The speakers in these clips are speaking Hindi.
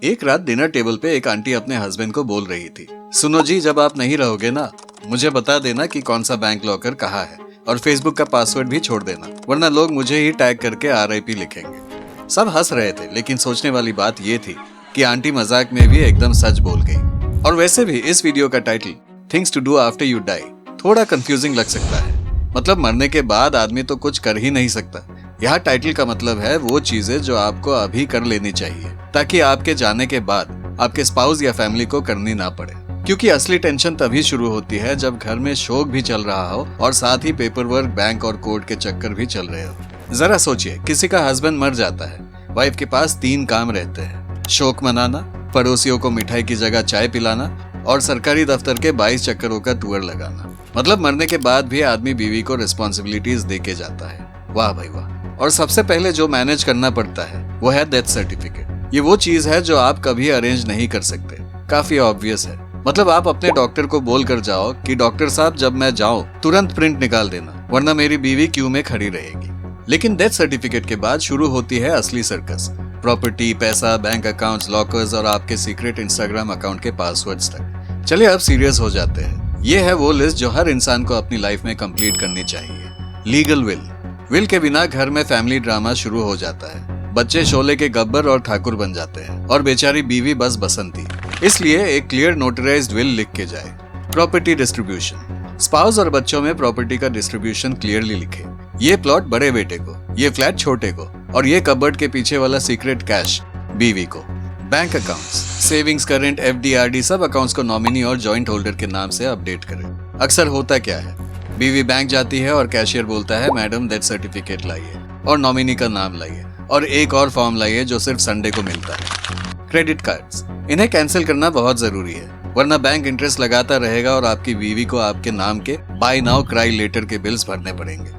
एक रात डिनर टेबल पे एक आंटी अपने हस्बैंड को बोल रही थी, सुनो जी, जब आप नहीं रहोगे ना, मुझे बता देना कि कौन सा बैंक लॉकर कहाँ है और फेसबुक का पासवर्ड भी छोड़ देना, वरना लोग मुझे ही टैग करके RIP लिखेंगे। सब हंस रहे थे, लेकिन सोचने वाली बात ये थी कि आंटी मजाक में भी एकदम सच बोल गई। और वैसे भी इस वीडियो का title things to do after you die थोड़ा कंफ्यूजिंग लग सकता है। मतलब मरने के बाद आदमी तो कुछ कर ही नहीं सकता। यह टाइटल का मतलब है वो चीजें जो आपको अभी कर लेनी चाहिए, ताकि आपके जाने के बाद आपके स्पाउस या फैमिली को करनी ना पड़े। क्योंकि असली टेंशन तभी शुरू होती है जब घर में शोक भी चल रहा हो और साथ ही पेपर वर्क, बैंक और कोर्ट के चक्कर भी चल रहे हो। जरा सोचिए, किसी का हस्बैंड मर जाता है, वाइफ के पास 3 काम रहते हैं, शोक मनाना, पड़ोसियों को मिठाई की जगह चाय पिलाना और सरकारी दफ्तर के 22 चक्करों का टूर लगाना। मतलब मरने के बाद भी आदमी बीवी को रिस्पॉन्सिबिलिटीज दे के जाता है। वाह भाई वाह। और सबसे पहले जो मैनेज करना पड़ता है वो है डेथ सर्टिफिकेट। ये वो चीज है जो आप कभी अरेंज नहीं कर सकते। काफी ऑब्वियस है। मतलब आप अपने डॉक्टर को बोल कर जाओ कि डॉक्टर साहब, जब मैं जाऊं तुरंत प्रिंट निकाल देना, वरना मेरी बीवी क्यू में खड़ी रहेगी। लेकिन डेथ सर्टिफिकेट के बाद शुरू होती है असली सर्कस। प्रॉपर्टी, पैसा, बैंक अकाउंट्स, लॉकर्स और आपके सीक्रेट इंस्टाग्राम अकाउंट के पासवर्ड्स तक। चलिए अब सीरियस हो जाते हैं। ये है वो लिस्ट जो हर इंसान को अपनी लाइफ में कंप्लीट करनी चाहिए। लीगल विल के बिना घर में फैमिली ड्रामा शुरू हो जाता है। बच्चे शोले के गब्बर और ठाकुर बन जाते हैं और बेचारी बीवी बस बसंती। इसलिए एक क्लियर नोटराइज्ड विल लिख के जाए। प्रॉपर्टी डिस्ट्रीब्यूशन, स्पाउस और बच्चों में प्रॉपर्टी का डिस्ट्रीब्यूशन क्लियरली लिखे। ये प्लॉट बड़े बेटे को, ये फ्लैट छोटे को और ये कबर्ड के पीछे वाला सीक्रेट कैश बीवी को। Bank accounts, savings, current, FD, RD सब अकाउंट्स को नॉमिनी और जॉइंट होल्डर के नाम से अपडेट करें। अक्सर होता क्या है, बीवी बैंक जाती है और कैशियर बोलता है, मैडम डेथ सर्टिफिकेट लाइए और नॉमिनी का नाम लाइए और एक और फॉर्म लाइए जो सिर्फ संडे को मिलता है। क्रेडिट कार्ड्स, इन्हें कैंसिल करना बहुत जरूरी है, वरना बैंक इंटरेस्ट लगाता रहेगा और आपकी बीवी को आपके नाम के बाय नाउ क्राई लेटर के बिल्स भरने पड़ेंगे।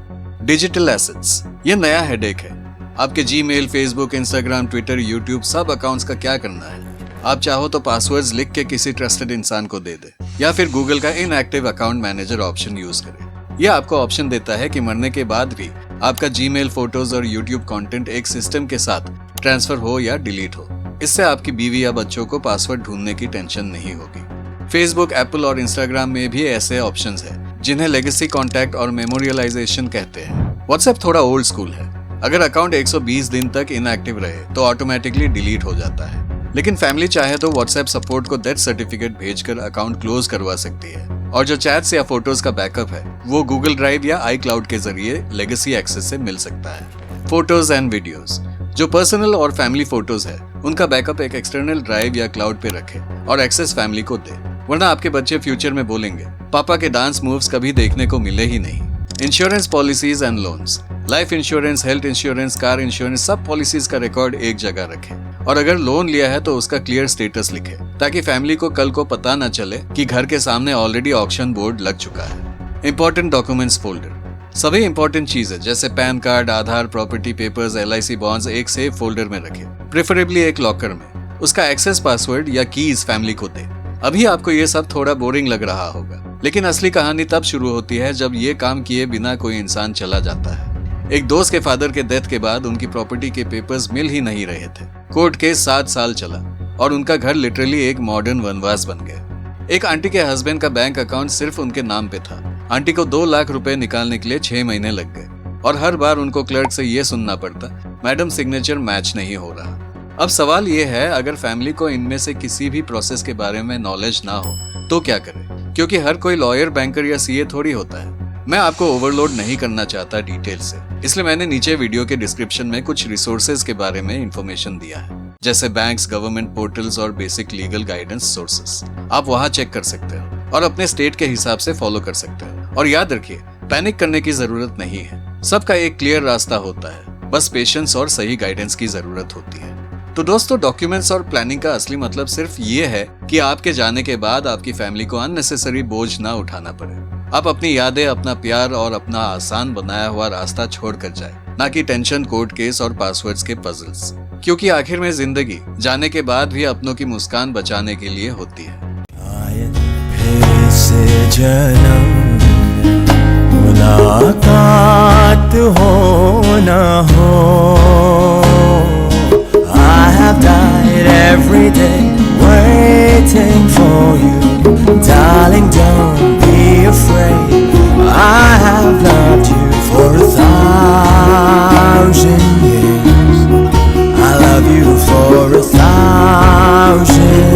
डिजिटल एसेट्स, ये नया हेडेक है। आपके Gmail, Facebook, Instagram, Twitter, YouTube सब अकाउंट्स का क्या करना है? आप चाहो तो पासवर्ड्स लिख के किसी ट्रस्टेड इंसान को दे दे या फिर गूगल का inactive account manager option use करें। यह आपको ऑप्शन देता है कि मरने के बाद भी आपका जीमेल, फोटोज और यूट्यूब कंटेंट एक सिस्टम के साथ ट्रांसफर हो या डिलीट हो। इससे आपकी बीवी या बच्चों को पासवर्ड ढूंढने की टेंशन नहीं होगी। फेसबुक, एप्पल और इंस्टाग्राम में भी ऐसे ऑप्शंस हैं जिन्हें लेगेसी कॉन्टैक्ट और मेमोरियलाइजेशन कहते हैं। व्हाट्सएप थोड़ा ओल्ड स्कूल है। अगर अकाउंट 120 दिन तक इनएक्टिव रहे तो ऑटोमेटिकली डिलीट हो जाता है। लेकिन फैमिली चाहे तो व्हाट्सएप सपोर्ट को डेथ सर्टिफिकेट भेजकर अकाउंट क्लोज करवा सकती है। और जो चैट्स या फोटोज का बैकअप है वो गूगल ड्राइव या iCloud के जरिए लेगेसी एक्सेस से मिल सकता है। फोटोज एंड वीडियोस, जो पर्सनल और फैमिली फोटोज है उनका बैकअप एक एक्सटर्नल ड्राइव या क्लाउड पे रखे और एक्सेस फैमिली को दे, वरना आपके बच्चे फ्यूचर में बोलेंगे, पापा के डांस मूव्स कभी देखने को मिले ही नहीं। Insurance policies and loans, life insurance, health insurance, car insurance सब पॉलिसीज का रिकॉर्ड एक जगह रखें और अगर लोन लिया है तो उसका क्लियर स्टेटस लिखे, ताकि फैमिली को कल को पता न चले कि घर के सामने ऑलरेडी ऑक्शन बोर्ड लग चुका है। इंपॉर्टेंट डॉक्यूमेंट्स फोल्डर, सभी इंपॉर्टेंट चीजें जैसे पैन कार्ड, आधार, प्रॉपर्टी पेपर्स, LIC बॉन्ड्स एक सेफ फोल्डर में रखें, प्रेफरेबली एक लॉकर में। उसका एक्सेस पासवर्ड या कीज फैमिली को दे। अभी आपको ये सब थोड़ा बोरिंग लग रहा होगा, लेकिन असली कहानी तब शुरू होती है जब ये काम किए बिना कोई इंसान चला जाता है। एक दोस्त के फादर के डेथ के बाद उनकी प्रॉपर्टी के पेपर्स मिल ही नहीं रहे थे। कोर्ट केस 7 साल चला और उनका घर लिटरली एक मॉडर्न वनवास बन गया। एक आंटी के हस्बैंड का बैंक अकाउंट सिर्फ उनके नाम पे था। आंटी को 2 लाख रुपए निकालने के लिए 6 महीने लग गए और हर बार उनको क्लर्क से ये सुनना पड़ता, मैडम सिग्नेचर मैच नहीं हो रहा। अब सवाल ये है, अगर फैमिली को इनमें से किसी भी प्रोसेस के बारे में नॉलेज ना हो तो क्या करें? क्योंकि हर कोई लॉयर, बैंकर या CA थोड़ी होता है। मैं आपको ओवरलोड नहीं करना चाहता डिटेल से, इसलिए मैंने नीचे वीडियो के डिस्क्रिप्शन में कुछ रिसोर्सेज के बारे में इंफॉर्मेशन दिया है, जैसे बैंक्स, गवर्नमेंट पोर्टल्स और बेसिक लीगल गाइडेंस सोर्सेस। आप वहां चेक कर सकते हो और अपने स्टेट के हिसाब से फॉलो कर सकते हो। और याद रखिए, पैनिक करने की जरूरत नहीं है। सबका एक क्लियर रास्ता होता है, बस पेशेंस और सही गाइडेंस की जरूरत होती है। तो दोस्तों, डॉक्यूमेंट्स और प्लानिंग का असली मतलब सिर्फ ये है कि आपके जाने के बाद आपकी फैमिली को अननेसेसरी बोझ ना उठाना पड़े। आप अपनी यादें, अपना प्यार और अपना आसान बनाया हुआ रास्ता छोड़ कर जाए, ना कि टेंशन, कोर्ट केस और पासवर्ड्स के पजल्स। क्योंकि आखिर में जिंदगी जाने के बाद भी अपनों की मुस्कान बचाने के लिए होती है। मुलाकात हो ना हो, I have died every day, waiting for you. Darling, don't be afraid. I have loved you for 1,000 years. I love you for 1,000